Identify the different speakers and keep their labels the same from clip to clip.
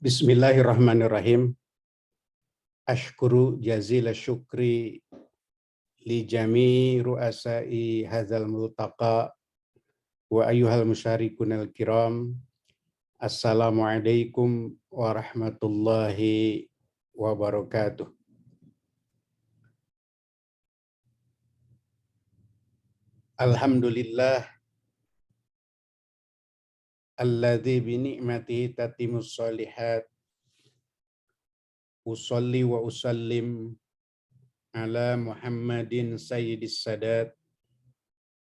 Speaker 1: Bismillahirrahmanirrahim. Ashkuru jazila syukri li jami ru'asai hadzal multaqa wa ayyuhal musyarikunal kiram. Assalamualaikum warahmatullahi wabarakatuh. Alhamdulillah alladzi bi ni'matihi tatimmus shalihat. Usolli wa usallim ala Muhammadin sayyidis sadat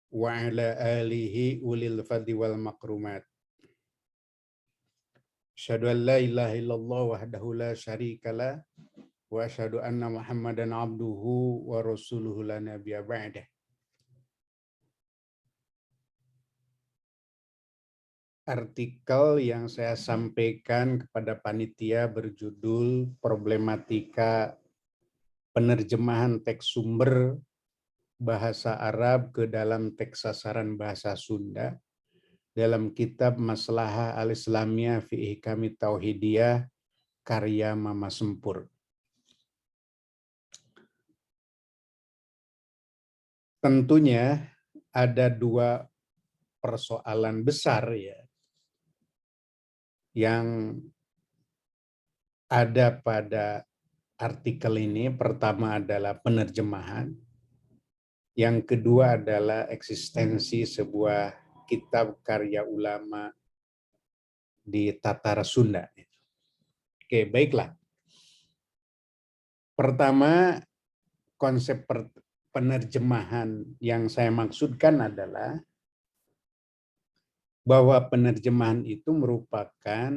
Speaker 1: wa ala alihi ulil fadli wal makrumat. Asyhadu an la ilaha illallah wahdahu la syarikalah wa asyhadu anna Muhammadan abduhu wa rasuluhu la nabiyya ba'dah. Artikel yang saya sampaikan kepada panitia berjudul Problematika Penerjemahan Teks Sumber Bahasa Arab ke dalam Teks Sasaran Bahasa Sunda dalam kitab Maslahah Al-Islamiyah fi Ihkami Tauhidiyah karya Mama Sempur. Tentunya ada dua persoalan besar ya yang ada pada artikel ini. Pertama adalah penerjemahan, yang kedua adalah eksistensi sebuah kitab karya ulama di Tatar Sunda. Oke, baiklah. Pertama, konsep penerjemahan yang saya maksudkan adalah bahwa penerjemahan itu merupakan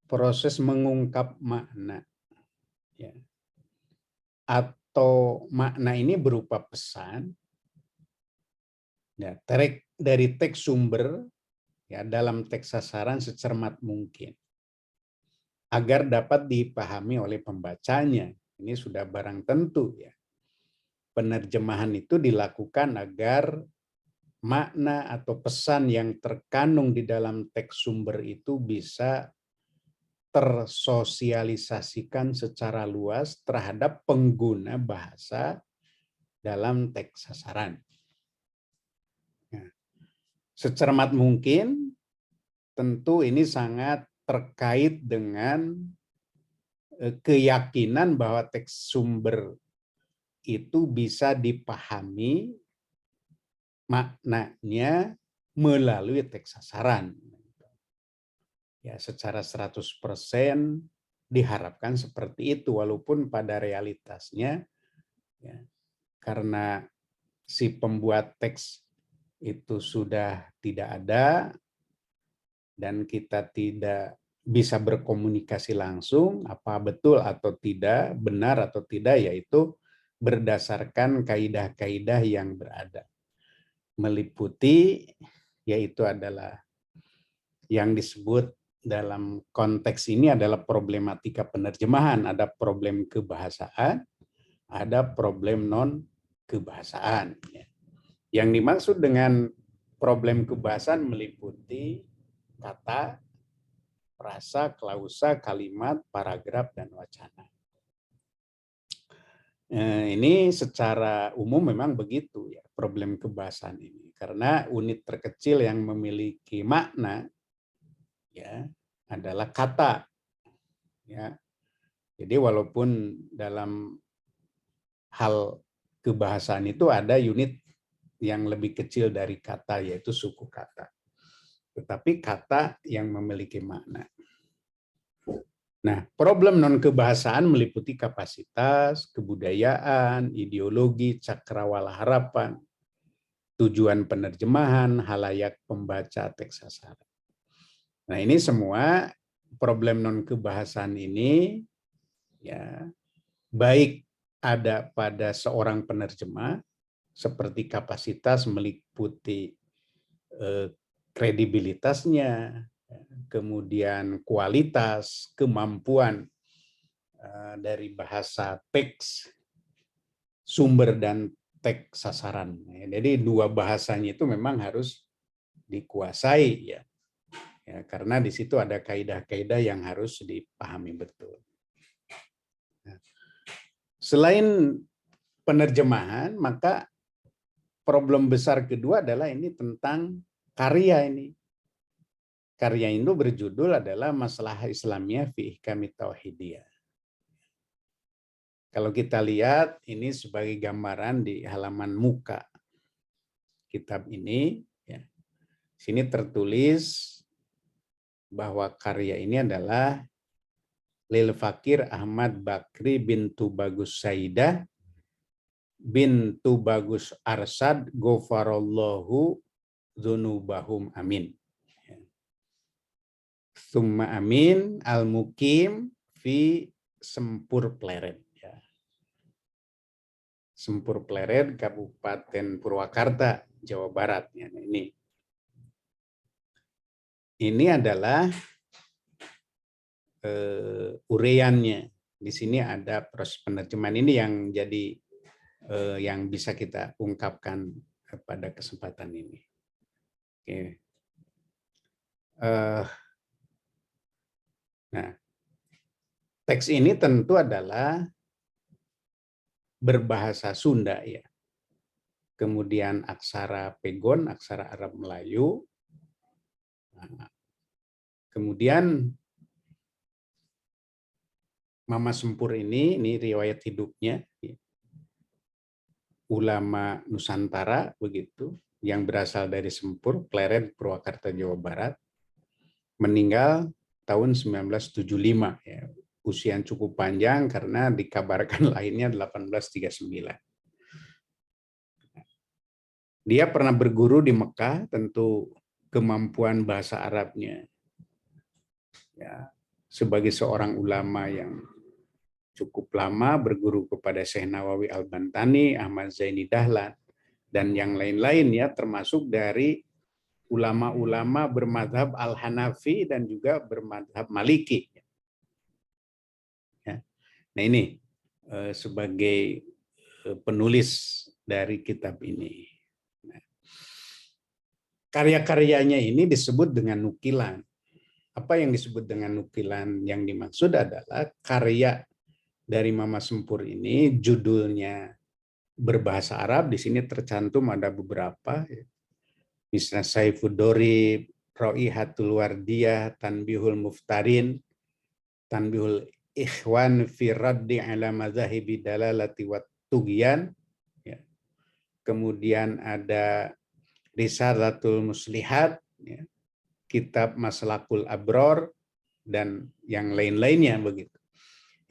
Speaker 1: proses mengungkap makna, ya. Atau makna ini berupa pesan, ya, dari teks sumber, ya, dalam teks sasaran secermat mungkin agar dapat dipahami oleh pembacanya. Ini sudah barang tentu, ya. Penerjemahan itu dilakukan agar makna atau pesan yang terkandung di dalam teks sumber itu bisa tersosialisasikan secara luas terhadap pengguna bahasa dalam teks sasaran. Nah, secermat mungkin tentu ini sangat terkait dengan keyakinan bahwa teks sumber itu bisa dipahami maknanya melalui teks sasaran. Ya, secara 100% diharapkan seperti itu, walaupun pada realitasnya, ya, karena si pembuat teks itu sudah tidak ada dan kita tidak bisa berkomunikasi langsung apa betul atau tidak, benar atau tidak, yaitu berdasarkan kaidah-kaidah yang berada. Meliputi yaitu adalah yang disebut dalam konteks ini adalah problematika penerjemahan. Ada problem kebahasaan, ada problem non kebahasaan. Yang dimaksud dengan problem kebahasaan meliputi kata, frasa, klausa, kalimat, paragraf, dan wacana. Ini secara umum memang begitu ya, problem kebahasaan ini, karena unit terkecil yang memiliki makna ya adalah kata, ya. Jadi walaupun dalam hal kebahasaan itu ada unit yang lebih kecil dari kata, yaitu suku kata, tetapi kata yang memiliki makna. Nah, problem non-kebahasaan meliputi kapasitas, kebudayaan, ideologi, cakrawala harapan, tujuan penerjemahan, halayak pembaca teks sasaran. Nah, ini semua problem non-kebahasaan ini, ya, baik ada pada seorang penerjemah, seperti kapasitas meliputi kredibilitasnya, kemudian kualitas, kemampuan dari bahasa teks sumber dan teks sasaran. Jadi dua bahasanya itu memang harus dikuasai, ya. Ya, karena di situ ada kaidah-kaidah yang harus dipahami betul. Nah, selain penerjemahan, maka problem besar kedua adalah ini tentang karya ini. Karya itu berjudul adalah Masalah Islamiyah fi Ihkami Tauhidiyah. Kalau kita lihat ini sebagai gambaran di halaman muka kitab ini, ya, sini tertulis bahwa karya ini adalah Lil Fakir Ahmad Bakri bintu Bagus Saidah bintu Bagus Arsad Ghafarallahu dzunubahum amin. Summa amin al-mukim fi Sempur Pleret. Ya. Sempur Pleret, Kabupaten Purwakarta, Jawa Barat. Ya, ini adalah ureannya. Di sini ada proses penerjemahan ini yang jadi yang bisa kita ungkapkan pada kesempatan ini. Oke. Nah, teks ini tentu adalah berbahasa Sunda ya. Kemudian aksara pegon, aksara Arab Melayu. Nah, kemudian Mama Sempur ini riwayat hidupnya, ulama Nusantara begitu, yang berasal dari Sempur, Pleret, Purwakarta, Jawa Barat, meninggal tahun 1975. Ya. Usia yang cukup panjang karena dikabarkan lahirnya 1839. Dia pernah berguru di Mekah, tentu kemampuan bahasa Arabnya. Ya, sebagai seorang ulama yang cukup lama berguru kepada Syekh Nawawi Al-Bantani, Ahmad Zaini Dahlan, dan yang lain-lain ya, termasuk dari ulama-ulama bermadhab Al-Hanafi dan juga bermadhab Maliki. Ya. Nah ini sebagai penulis dari kitab ini. Nah, karya-karyanya ini disebut dengan nukilan. Apa yang disebut dengan nukilan? Yang dimaksud adalah karya dari Mama Sempur ini judulnya berbahasa Arab, di sini tercantum ada beberapa, misalnya Saifud Dorib, Roihatul Wardiyah, Tanbihul Muftarin, Tanbihul Ikhwan fi Raddi ala Madzahibi Dalalati wat Tughyan, ya. Kemudian ada Risalatul Muslihat, ya. Kitab Maslakul Abror, dan yang lain-lainnya begitu.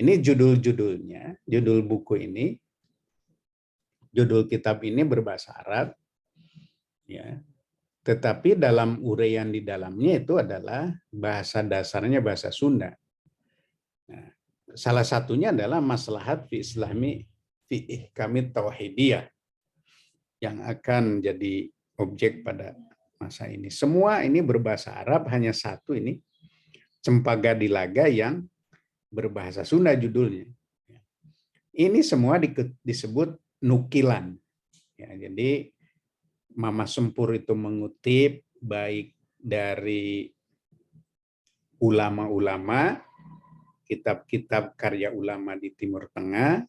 Speaker 1: Ini judul-judulnya, judul buku ini, judul kitab ini berbahasa Arab, ya. Tetapi dalam uraian di dalamnya itu adalah bahasa dasarnya bahasa Sunda. Nah, salah satunya adalah maslahat fi Islami fi ihkami tauhidiyah yang akan jadi objek pada masa ini. Semua ini berbahasa Arab, hanya satu ini Cempaka Dilaga yang berbahasa Sunda judulnya. Ini semua disebut nukilan. Ya, jadi Mama Sempur itu mengutip baik dari ulama-ulama, kitab-kitab karya ulama di Timur Tengah,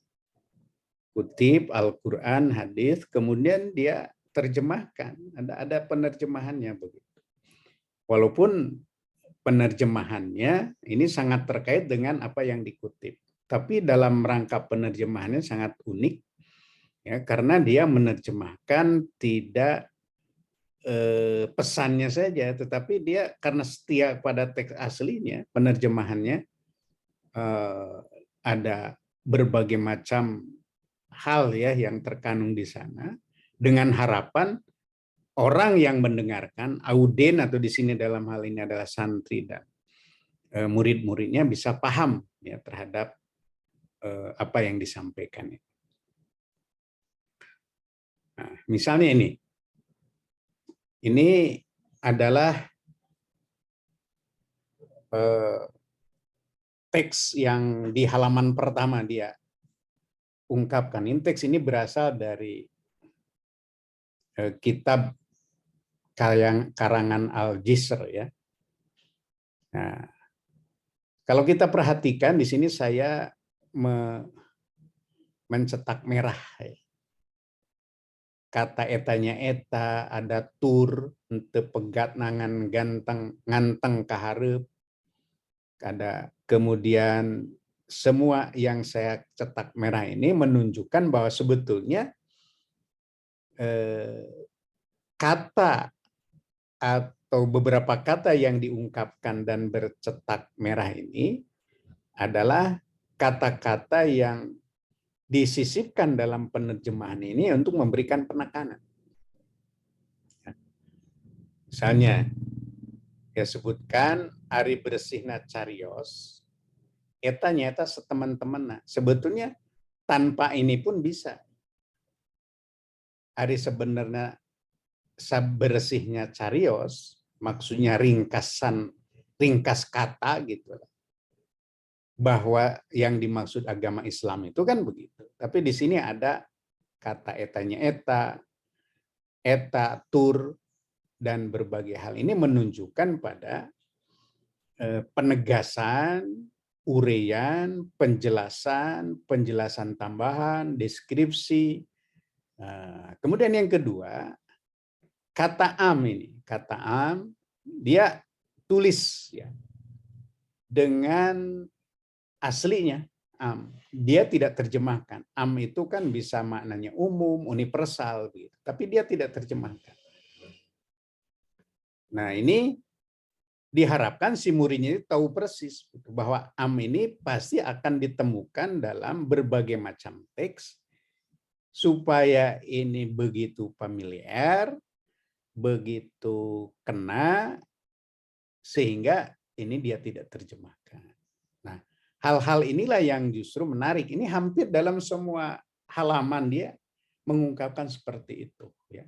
Speaker 1: kutip Al-Quran, hadis, kemudian dia terjemahkan. Ada penerjemahannya begitu. Walaupun penerjemahannya ini sangat terkait dengan apa yang dikutip. Tapi dalam rangka penerjemahannya sangat unik, ya, karena dia menerjemahkan tidak pesannya saja, tetapi dia karena setia pada teks aslinya, penerjemahannya ada berbagai macam hal ya yang terkandung di sana, dengan harapan orang yang mendengarkan, auden atau di sini dalam hal ini adalah santri dan murid-muridnya bisa paham ya terhadap apa yang disampaikan. Nah, misalnya ini adalah teks yang di halaman pertama dia ungkapkan. Ini teks ini berasal dari kitab karangan Al-Jisr ya. Nah, kalau kita perhatikan di sini saya mencetak merah. Kata etanya eta, ada tur, ente pegat nangan ganteng, nganteng kaharep, ada kemudian semua yang saya cetak merah ini menunjukkan bahwa sebetulnya kata atau beberapa kata yang diungkapkan dan bercetak merah ini adalah kata-kata yang disisipkan dalam penerjemahan ini untuk memberikan penekanan. Misalnya, dia sebutkan Ari bersihna carios, eta nyata seteman-teman. Sebetulnya tanpa ini pun bisa. Ari sebenarnya bersihnya carios, maksudnya ringkas kata gitu. Bahwa yang dimaksud agama Islam itu kan begitu. Tapi di sini ada kata etanya eta, tur, dan berbagai hal ini menunjukkan pada penegasan, uraian, penjelasan tambahan, deskripsi. Kemudian yang kedua, kata am ini, kata am dia tulis ya dengan aslinya am. Dia tidak terjemahkan. Am itu kan bisa maknanya umum, universal gitu, tapi dia tidak terjemahkan. Nah, ini diharapkan si muridnya itu tahu persis bahwa am ini pasti akan ditemukan dalam berbagai macam teks supaya ini begitu familiar, begitu kena, sehingga ini dia tidak terjemahkan. Nah, hal-hal inilah yang justru menarik. Ini hampir dalam semua halaman dia mengungkapkan seperti itu. Ya.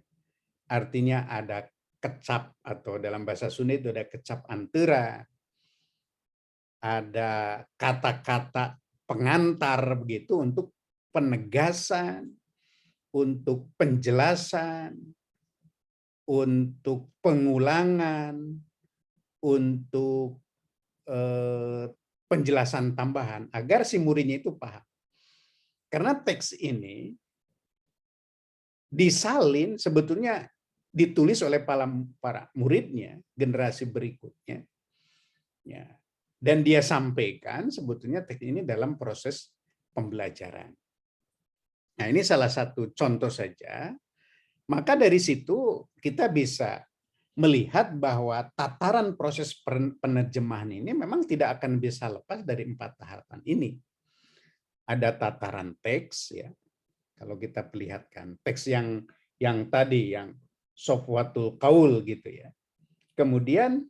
Speaker 1: Artinya ada kecap atau dalam bahasa Sunda itu ada kecap antara, ada kata-kata pengantar begitu untuk penegasan, untuk penjelasan, untuk pengulangan, untuk penjelasan tambahan agar si muridnya itu paham. Karena teks ini disalin sebetulnya ditulis oleh para muridnya, generasi berikutnya. Ya. Dan dia sampaikan sebetulnya teks ini dalam proses pembelajaran. Nah, ini salah satu contoh saja. Maka dari situ kita bisa melihat bahwa tataran proses penerjemahan ini memang tidak akan bisa lepas dari 4 tahapan ini. Ada tataran teks, ya. Kalau kita perlihatkan teks yang tadi yang sofwatul qaul gitu ya. Kemudian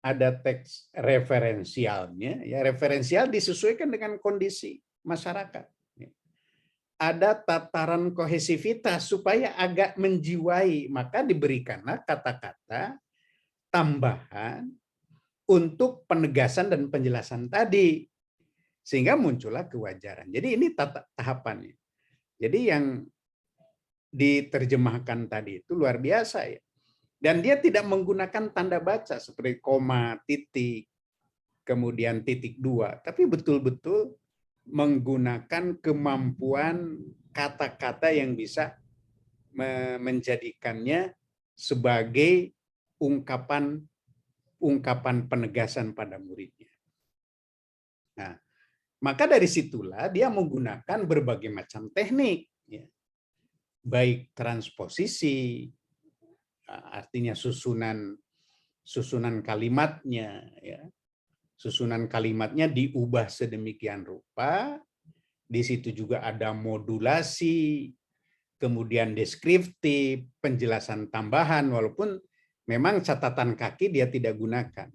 Speaker 1: ada teks referensialnya, ya referensial disesuaikan dengan kondisi masyarakat. Ada tataran kohesivitas supaya agak menjiwai, maka diberikanlah kata-kata tambahan untuk penegasan dan penjelasan tadi, sehingga muncullah kewajaran. Jadi ini tahapannya. Jadi yang diterjemahkan tadi itu luar biasa ya. Dan dia tidak menggunakan tanda baca seperti koma, titik, kemudian titik 2, tapi betul-betul menggunakan kemampuan kata-kata yang bisa menjadikannya sebagai ungkapan penegasan pada muridnya. Nah, maka dari situlah dia menggunakan berbagai macam teknik, ya. Baik transposisi, artinya susunan kalimatnya, ya. Susunan kalimatnya diubah sedemikian rupa. Di situ juga ada modulasi, kemudian deskriptif, penjelasan tambahan, walaupun memang catatan kaki dia tidak gunakan.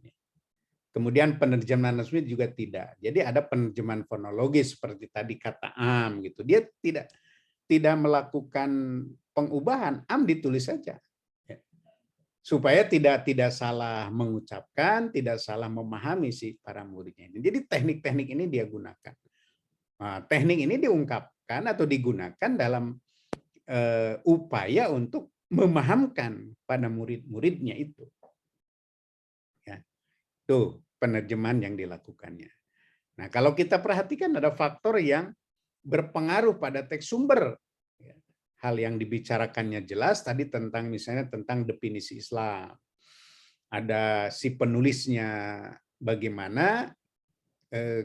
Speaker 1: Kemudian penerjemahan resmi juga tidak. Jadi ada penerjemahan fonologis seperti tadi kata am gitu. Dia tidak melakukan pengubahan, am ditulis saja. Supaya tidak salah mengucapkan, tidak salah memahami si para muridnya. Jadi teknik-teknik ini dia gunakan. Nah, teknik ini diungkapkan atau digunakan dalam upaya untuk memahamkan pada murid-muridnya itu. Ya. Tuh. penerjemahan yang dilakukannya. Nah, kalau kita perhatikan ada faktor yang berpengaruh pada teks sumber. Hal yang dibicarakannya jelas tadi tentang misalnya tentang definisi Islam. Ada si penulisnya bagaimana,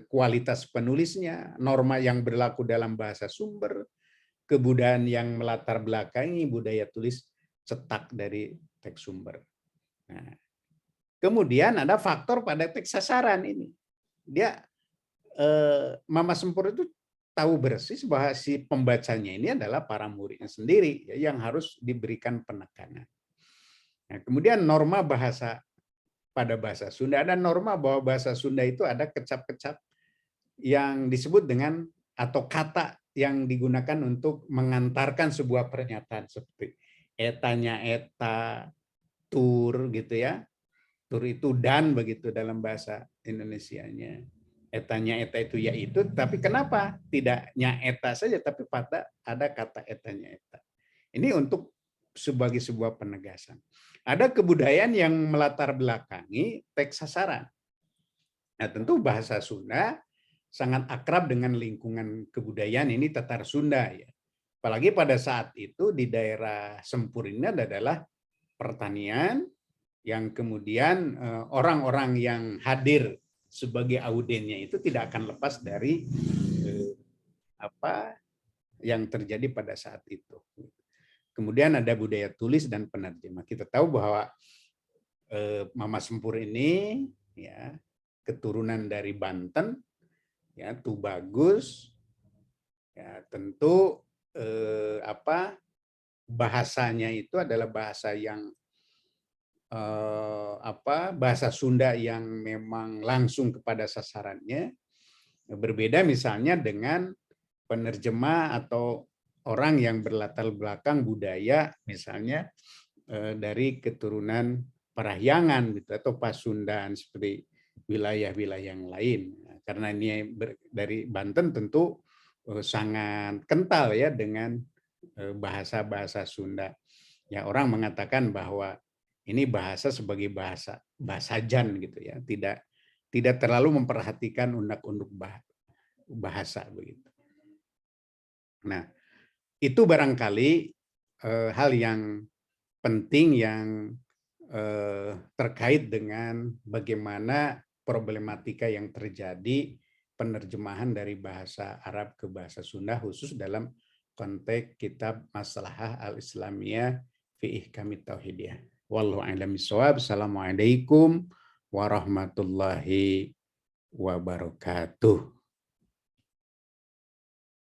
Speaker 1: kualitas penulisnya, norma yang berlaku dalam bahasa sumber, kebudayaan yang melatar belakangi budaya tulis cetak dari teks sumber. Nah, kemudian ada faktor pada teks sasaran ini. Dia Mama Sempur itu tahu persis bahwa si pembacanya ini adalah para muridnya sendiri ya, yang harus diberikan penekanan. Nah, kemudian norma bahasa pada bahasa Sunda, ada norma bahwa bahasa Sunda itu ada kecap-kecap yang disebut dengan atau kata yang digunakan untuk mengantarkan sebuah pernyataan seperti etanya eta, tur gitu ya. Tur itu dan begitu dalam bahasa Indonesianya. Etanya eta itu ya itu, tapi kenapa tidaknya eta saja tapi pada ada kata etanya eta. Ini untuk sebagai sebuah penegasan. Ada kebudayaan yang melatar belakangi teks sasaran. Nah, tentu bahasa Sunda sangat akrab dengan lingkungan kebudayaan ini Tatar Sunda ya. Apalagi pada saat itu di daerah Sempur ini adalah pertanian yang kemudian orang-orang yang hadir sebagai audiennya itu tidak akan lepas dari apa yang terjadi pada saat itu. Kemudian ada budaya tulis dan penerjemah. Kita tahu bahwa Mama Sempur ini ya keturunan dari Banten, ya Tubagus, ya tentu bahasanya itu adalah bahasa yang bahasa Sunda yang memang langsung kepada sasarannya. Berbeda misalnya dengan penerjemah atau orang yang berlatar belakang budaya misalnya dari keturunan Parahyangan gitu atau Pasundan seperti wilayah-wilayah yang lain. Karena ini dari Banten tentu sangat kental ya dengan bahasa-bahasa Sunda. Ya orang mengatakan bahwa ini bahasa sebagai bahasa jan gitu ya, tidak terlalu memperhatikan undak-unduk bahasa begitu. Nah, itu barangkali hal yang penting yang terkait dengan bagaimana problematika yang terjadi penerjemahan dari bahasa Arab ke bahasa Sunda khusus dalam konteks kitab Maslahah al-Islamiyah fi Ihkamit Tauhidiyah. Wallahu a'lam bishawab. Assalamualaikum warahmatullahi wabarakatuh.